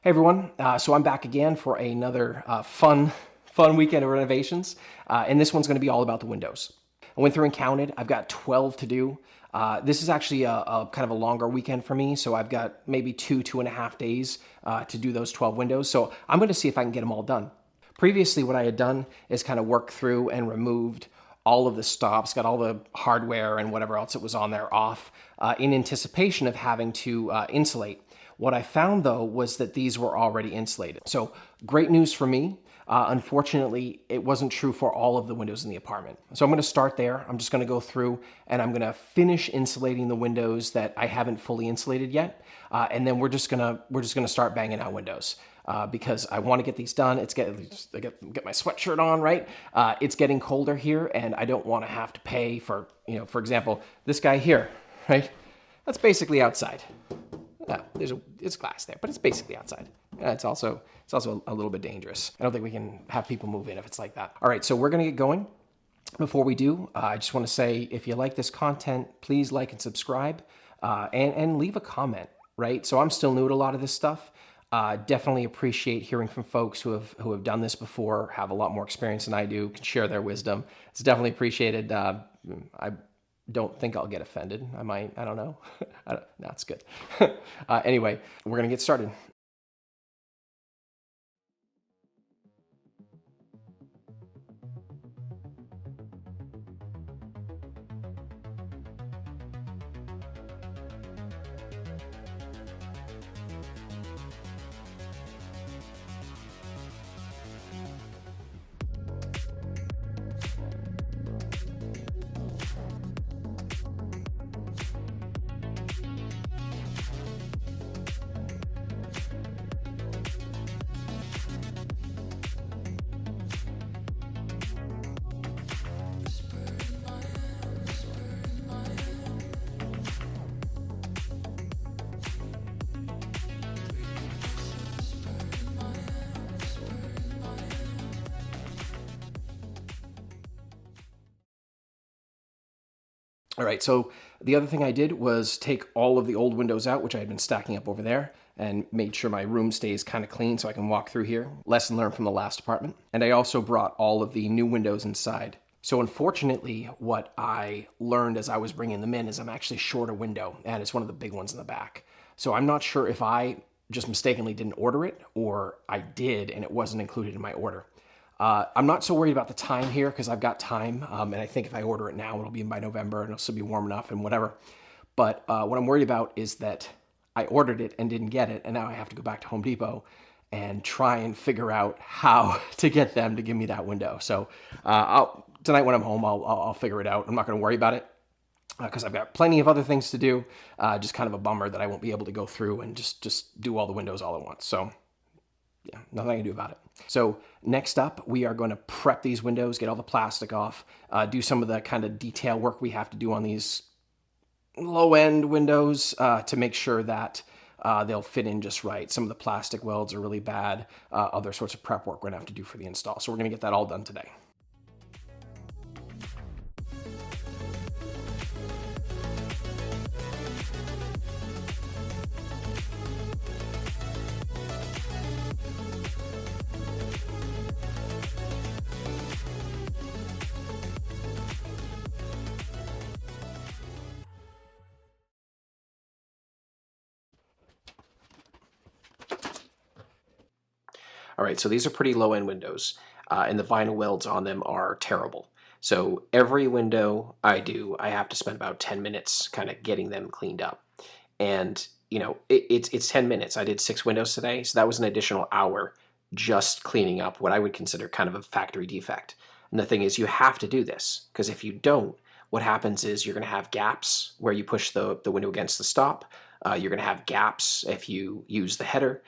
Hey everyone, so I'm back again for another fun weekend of renovations, and this one's going to be all about the windows. I went through and counted. I've got 12 to do. This is actually a kind of a longer weekend for me, so I've got maybe 2.5 days to do those 12 windows. So I'm going to see if I can get them all done. Previously, what I had done is kind of worked through and removed all of the stops, got all the hardware and whatever else it was on there off in anticipation of having to insulate. What I found though was that these were already insulated. So great news for me. Unfortunately, it wasn't true for all of the windows in the apartment. So I'm going to start there. I'm just going to go through and I'm going to finish insulating the windows that I haven't fully insulated yet, and then we're just gonna start banging out windows. Because I want to get these done. I get my sweatshirt on, right? It's getting colder here, and I don't want to have to pay for, for example, this guy here, right? That's basically outside. It's glass there, but it's basically outside. It's also a little bit dangerous. I don't think we can have people move in if it's like that. All right, so we're gonna get going. Before we do, I just want to say, if you like this content, please like and subscribe, and leave a comment, right? So I'm still new to a lot of this stuff. Definitely appreciate hearing from folks who have done this before, have a lot more experience than I do, can share their wisdom. It's definitely appreciated. I don't think I'll get offended. I might. I don't know. No, it's good. Anyway, we're gonna get started. All right, so the other thing I did was take all of the old windows out, which I had been stacking up over there, and made sure my room stays kind of clean so I can walk through here. Lesson learned from the last apartment. And I also brought all of the new windows inside. So unfortunately, what I learned as I was bringing them in is I'm actually short a window, and it's one of the big ones in the back. So I'm not sure if I just mistakenly didn't order it, or I did and it wasn't included in my order. I'm not so worried about the time here because I've got time, and I think if I order it now, it'll be in by November and it'll still be warm enough and whatever. But what I'm worried about is that I ordered it and didn't get it, and now I have to go back to Home Depot and try and figure out how to get them to give me that window. So tonight when I'm home, I'll figure it out. I'm not going to worry about it because I've got plenty of other things to do. Just kind of a bummer that I won't be able to go through and just do all the windows all at once. So yeah, nothing I can do about it. So next up, we are going to prep these windows, get all the plastic off, do some of the kind of detail work we have to do on these low-end windows to make sure that they'll fit in just right. Some of the plastic welds are really bad. Other sorts of prep work we're going to have to do for the install. So we're going to get that all done today. All right, so these are pretty low-end windows, and the vinyl welds on them are terrible. So every window I do, I have to spend about 10 minutes kind of getting them cleaned up. And, it's 10 minutes. I did 6 windows today, so that was an additional hour just cleaning up what I would consider kind of a factory defect. And the thing is, you have to do this, because if you don't, what happens is you're going to have gaps where you push the window against the stop. You're going to have gaps if you use the header.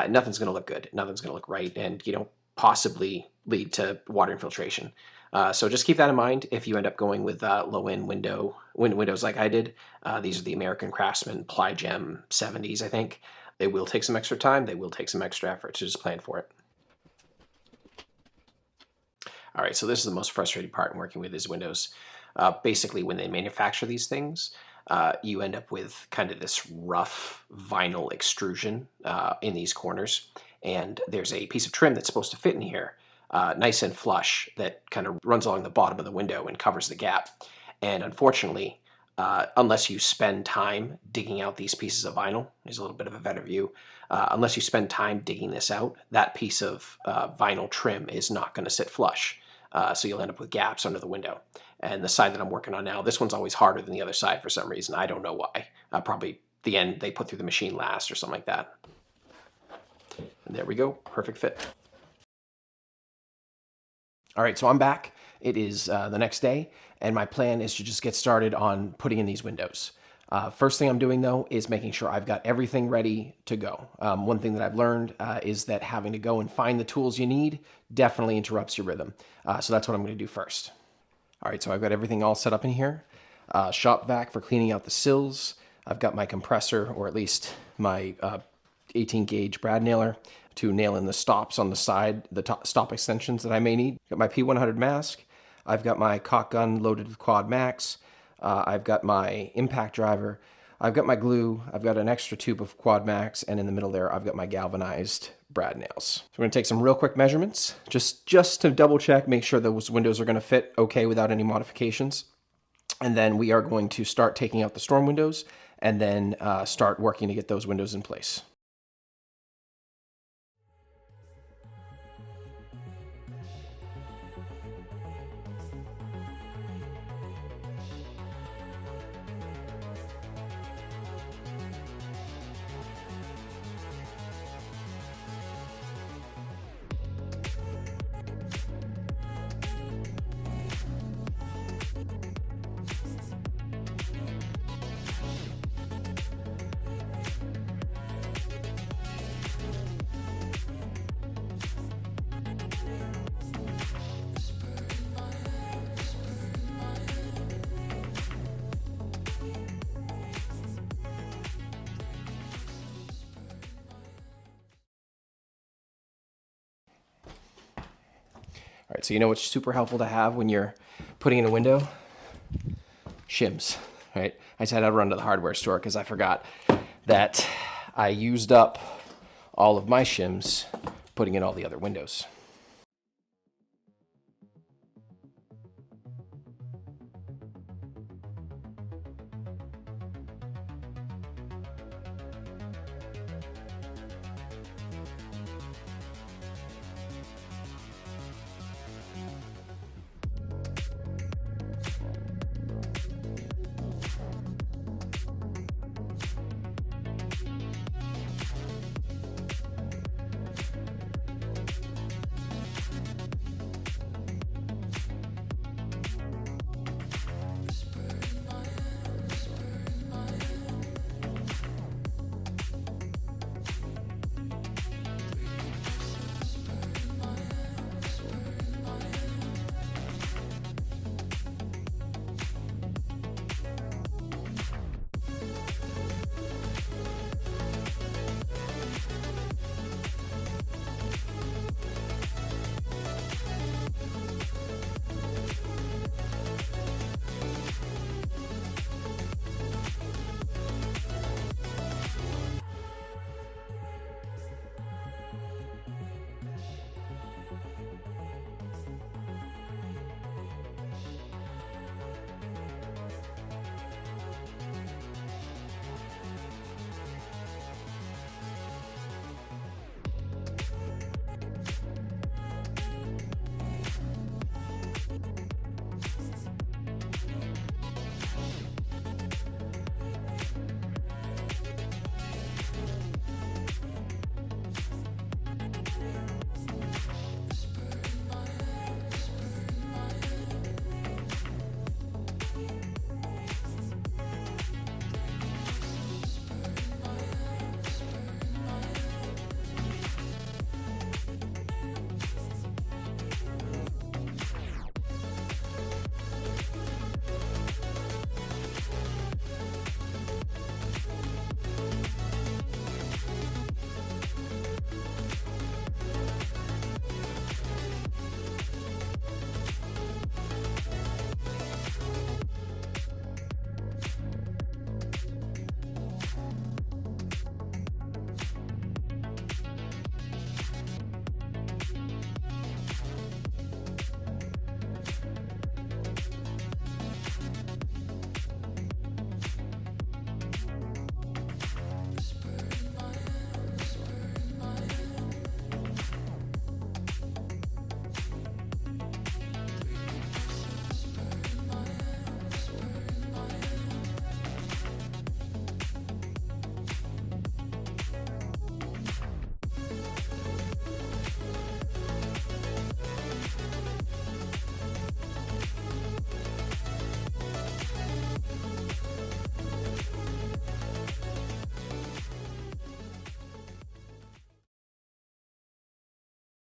Nothing's going to look good. Nothing's going to look right, and possibly lead to water infiltration. So just keep that in mind if you end up going with low-end windows like I did. These are the American Craftsman Plygem 70s, I think. They will take some extra time. They will take some extra effort, so just plan for it. All right, so this is the most frustrating part in working with these windows. Basically, when they manufacture these things, you end up with kind of this rough vinyl extrusion in these corners. And there's a piece of trim that's supposed to fit in here, nice and flush, that kind of runs along the bottom of the window and covers the gap. And unfortunately, unless you spend time digging out these pieces of vinyl, there's a little bit of a better view, unless you spend time digging this out, that piece of vinyl trim is not going to sit flush. So you'll end up with gaps under the window. And the side that I'm working on now, this one's always harder than the other side for some reason. I don't know why. Probably the end they put through the machine last or something like that. And there we go, perfect fit. All right, so I'm back. It is the next day, and my plan is to just get started on putting in these windows. First thing I'm doing, though, is making sure I've got everything ready to go. One thing that I've learned is that having to go and find the tools you need definitely interrupts your rhythm. So that's what I'm going to do first. All right, so I've got everything all set up in here. Shop vac for cleaning out the sills. I've got my compressor, or at least my 18 gauge brad nailer to nail in the stops on the side, the stop extensions that I may need. Got my P100 mask. I've got my caulk gun loaded with Quad Max. I've got my impact driver. I've got my glue. I've got an extra tube of Quad Max, and in the middle there, I've got my galvanized brad nails. So we're gonna take some real quick measurements, just to double check, make sure those windows are gonna fit okay without any modifications. And then we are going to start taking out the storm windows and then start working to get those windows in place. All right, so you know what's super helpful to have when you're putting in a window? Shims, right? I just had to run to the hardware store because I forgot that I used up all of my shims putting in all the other windows.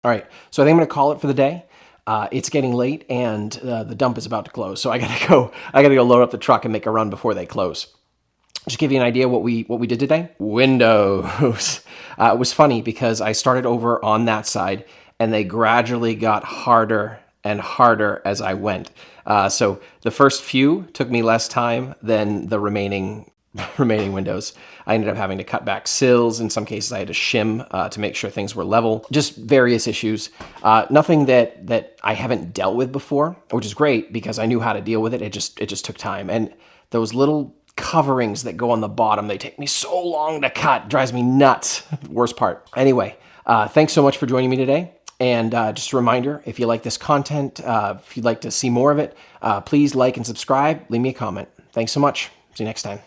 All right, so I think I'm gonna call it for the day. It's getting late, and the dump is about to close, so I gotta go. I gotta go load up the truck and make a run before they close. Just give you an idea what we did today. Windows. It was funny because I started over on that side, and they gradually got harder and harder as I went. So the first few took me less time than the remaining windows. I ended up having to cut back sills. In some cases, I had to shim to make sure things were level. Just various issues. Nothing that I haven't dealt with before, which is great because I knew how to deal with it. It just took time. And those little coverings that go on the bottom, they take me so long to cut. It drives me nuts. Worst part. Anyway, thanks so much for joining me today. And just a reminder, if you like this content, if you'd like to see more of it, please like and subscribe. Leave me a comment. Thanks so much. See you next time.